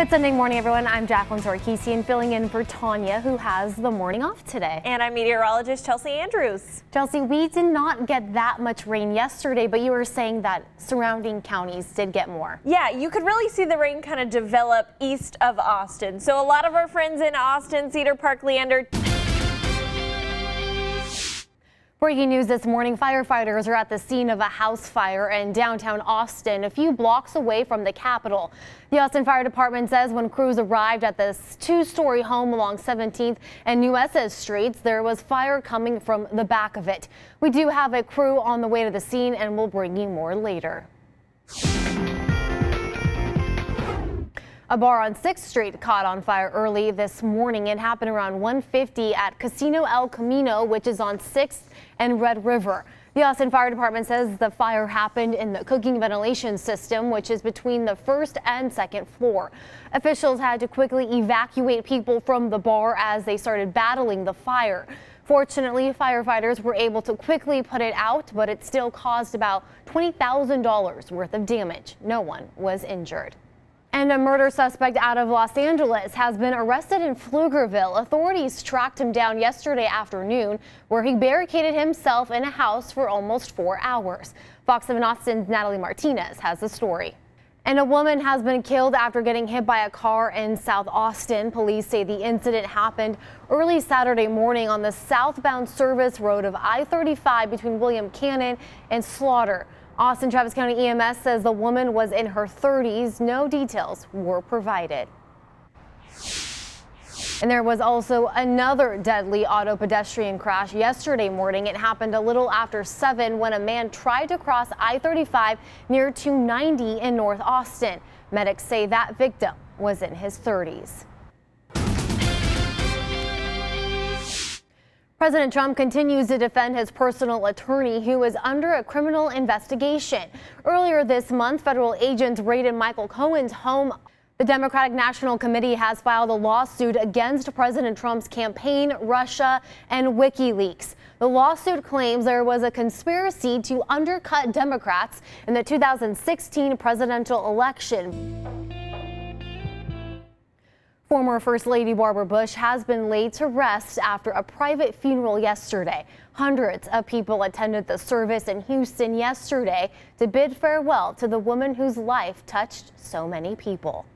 Good Sunday morning, everyone. I'm Jacqueline Sarkeesian filling in for Tanya, who has the morning off today. And I'm meteorologist Chelsea Andrews. Chelsea, we did not get that much rain yesterday, but you were saying that surrounding counties did get more. Yeah, you could really see the rain kind of develop east of Austin. So a lot of our friends in Austin, Cedar Park, Leander. Breaking news this morning, firefighters are at the scene of a house fire in downtown Austin, a few blocks away from the Capitol. The Austin Fire Department says when crews arrived at this two-story home along 17th and New Essex Streets, there was fire coming from the back of it. We do have a crew on the way to the scene, and we'll bring you more later. A bar on 6th Street caught on fire early this morning. It happened around 1:50 at Casino El Camino, which is on 6th and Red River. The Austin Fire Department says the fire happened in the cooking ventilation system, which is between the first and second floor. Officials had to quickly evacuate people from the bar as they started battling the fire. Fortunately, firefighters were able to quickly put it out, but it still caused about $20,000 worth of damage. No one was injured. And a murder suspect out of Los Angeles has been arrested in Pflugerville. Authorities tracked him down yesterday afternoon, where he barricaded himself in a house for almost 4 hours. Fox 7 Austin's Natalie Martinez has the story. And a woman has been killed after getting hit by a car in South Austin. Police say the incident happened early Saturday morning on the southbound service road of I-35 between William Cannon and Slaughter. Austin Travis County EMS says the woman was in her 30s. No details were provided. And there was also another deadly auto pedestrian crash yesterday morning. It happened a little after 7 when a man tried to cross I-35 near 290 in North Austin. Medics say that victim was in his 30s. President Trump continues to defend his personal attorney, who is under a criminal investigation. Earlier this month, federal agents raided Michael Cohen's home. The Democratic National Committee has filed a lawsuit against President Trump's campaign, Russia, and WikiLeaks. The lawsuit claims there was a conspiracy to undercut Democrats in the 2016 presidential election. Former First Lady Barbara Bush has been laid to rest after a private funeral yesterday. Hundreds of people attended the service in Houston yesterday to bid farewell to the woman whose life touched so many people.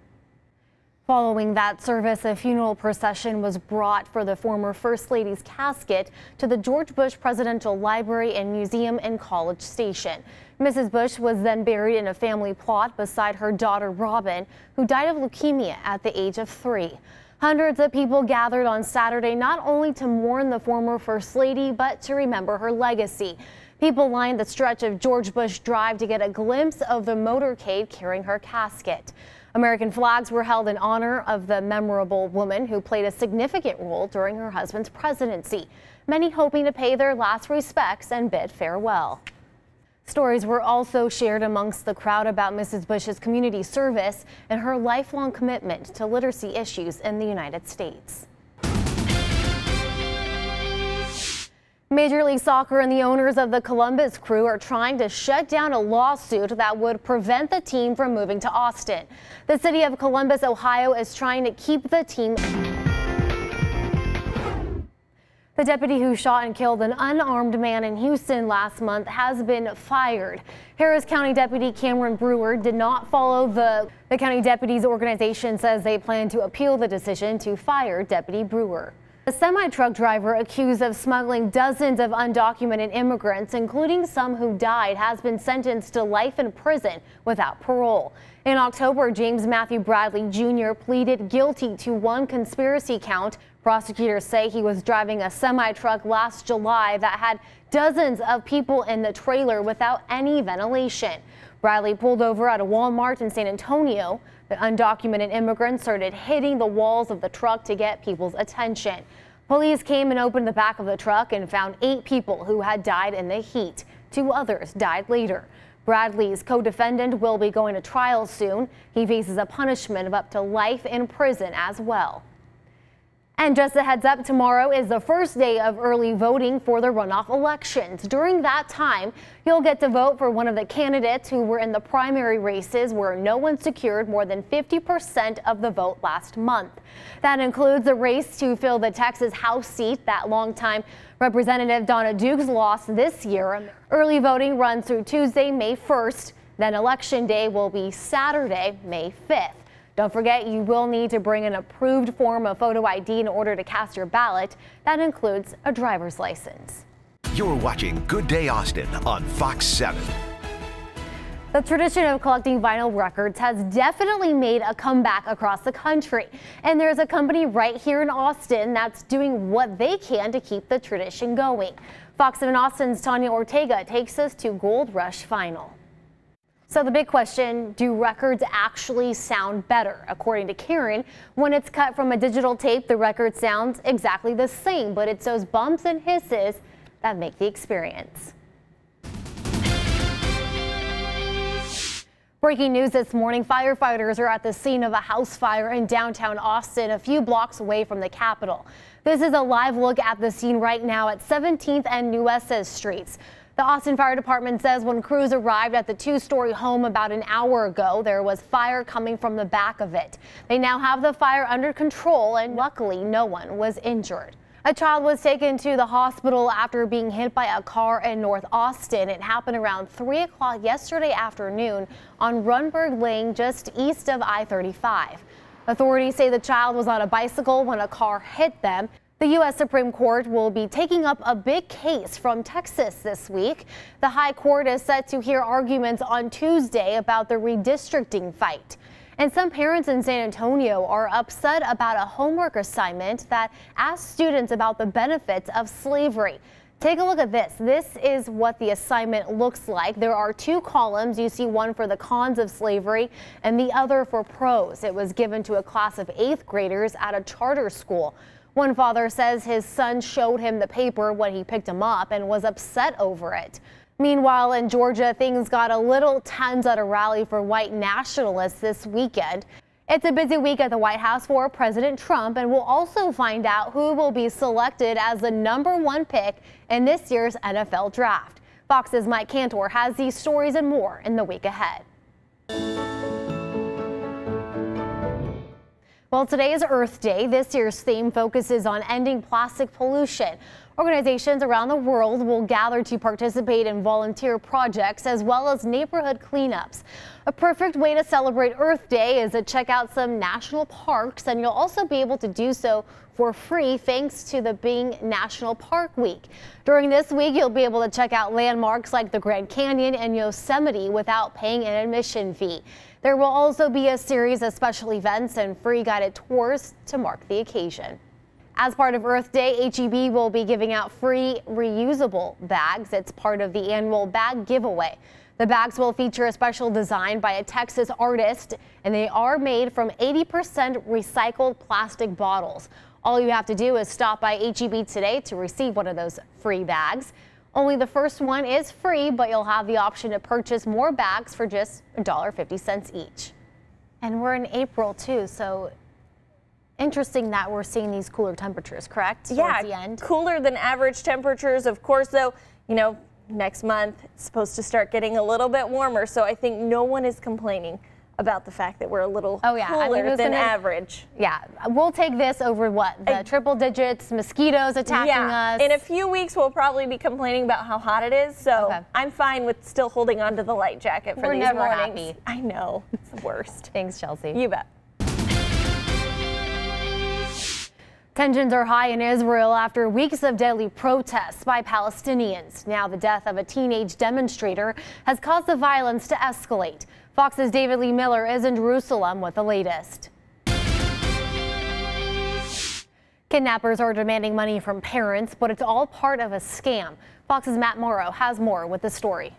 Following that service, a funeral procession was brought for the former First Lady's casket to the George Bush Presidential Library and Museum in College Station. Mrs. Bush was then buried in a family plot beside her daughter Robin, who died of leukemia at the age of 3. Hundreds of people gathered on Saturday not only to mourn the former First Lady, but to remember her legacy. People lined the stretch of George Bush Drive to get a glimpse of the motorcade carrying her casket. American flags were held in honor of the memorable woman who played a significant role during her husband's presidency, many hoping to pay their last respects and bid farewell. Stories were also shared amongst the crowd about Mrs. Bush's community service and her lifelong commitment to literacy issues in the United States. Major League Soccer and the owners of the Columbus Crew are trying to shut down a lawsuit that would prevent the team from moving to Austin. The city of Columbus, Ohio, is trying to keep the team. The deputy who shot and killed an unarmed man in Houston last month has been fired. Harris County Deputy Cameron Brewer did not follow the county deputies organization says they plan to appeal the decision to fire Deputy Brewer. A semi-truck driver accused of smuggling dozens of undocumented immigrants, including some who died, has been sentenced to life in prison without parole. In October, James Matthew Bradley Jr. pleaded guilty to one conspiracy count. Prosecutors say he was driving a semi-truck last July that had dozens of people in the trailer without any ventilation. Bradley pulled over at a Walmart in San Antonio. The undocumented immigrants started hitting the walls of the truck to get people's attention. Police came and opened the back of the truck and found 8 people who had died in the heat. 2 others died later. Bradley's co-defendant will be going to trial soon. He faces a punishment of up to life in prison as well. And just a heads up, tomorrow is the first day of early voting for the runoff elections. During that time, you'll get to vote for one of the candidates who were in the primary races where no one secured more than 50% of the vote last month. That includes a race to fill the Texas House seat that longtime Representative Donna Dukes lost this year. Early voting runs through Tuesday, May 1st. Then Election Day will be Saturday, May 5th. Don't forget, you will need to bring an approved form of photo ID in order to cast your ballot. That includes a driver's license. You're watching Good Day Austin on Fox 7. The tradition of collecting vinyl records has definitely made a comeback across the country. And there's a company right here in Austin that's doing what they can to keep the tradition going. Fox 7 Austin's Tanya Ortega takes us to Gold Rush Vinyl. So the big question, do records actually sound better? According to Karen, when it's cut from a digital tape, the record sounds exactly the same, but it's those bumps and hisses that make the experience. Breaking news this morning, firefighters are at the scene of a house fire in downtown Austin, a few blocks away from the Capitol. This is a live look at the scene right now at 17th and New Estes Streets. The Austin Fire Department says when crews arrived at the two-story home about an hour ago, there was fire coming from the back of it. They now have the fire under control, and luckily no one was injured. A child was taken to the hospital after being hit by a car in North Austin. It happened around 3 o'clock yesterday afternoon on Runberg Lane, just east of I-35. Authorities say the child was on a bicycle when a car hit them. The U.S. Supreme Court will be taking up a big case from Texas this week. The High Court is set to hear arguments on Tuesday about the redistricting fight. And some parents in San Antonio are upset about a homework assignment that asks students about the benefits of slavery. Take a look at this. This is what the assignment looks like. There are two columns. You see one for the cons of slavery and the other for pros. It was given to a class of 8th graders at a charter school. One father says his son showed him the paper when he picked him up and was upset over it. Meanwhile, in Georgia, things got a little tense at a rally for white nationalists this weekend. It's a busy week at the White House for President Trump, and we'll also find out who will be selected as the #1 pick in this year's NFL draft. Fox's Mike Cantor has these stories and more in the week ahead. Well, today is Earth Day. This year's theme focuses on ending plastic pollution. Organizations around the world will gather to participate in volunteer projects as well as neighborhood cleanups. A perfect way to celebrate Earth Day is to check out some national parks, and you'll also be able to do so for free thanks to the Being National Park Week. During this week, you'll be able to check out landmarks like the Grand Canyon and Yosemite without paying an admission fee. There will also be a series of special events and free guided tours to mark the occasion. As part of Earth Day, H-E-B will be giving out free reusable bags. It's part of the annual bag giveaway. The bags will feature a special design by a Texas artist, and they are made from 80% recycled plastic bottles. All you have to do is stop by H-E-B today to receive one of those free bags. Only the first one is free, but you'll have the option to purchase more bags for just $1.50 each. And we're in April too, so interesting that we're seeing these cooler temperatures, correct? Yeah, the end. Cooler than average temperatures. Of course, though, you know, next month it's supposed to start getting a little bit warmer, so I think no one is complaining about the fact that we're a little cooler than average. Yeah, we'll take this over what? The triple digits, mosquitoes attacking us. In a few weeks, we'll probably be complaining about how hot it is, so I'm fine with still holding on to the light jacket for these mornings. We're never happy. I know, it's the worst. Thanks, Chelsea. You bet. Tensions are high in Israel after weeks of deadly protests by Palestinians. Now the death of a teenage demonstrator has caused the violence to escalate. Fox's David Lee Miller is in Jerusalem with the latest. Kidnappers are demanding money from parents, but it's all part of a scam. Fox's Matt Morrow has more with the story.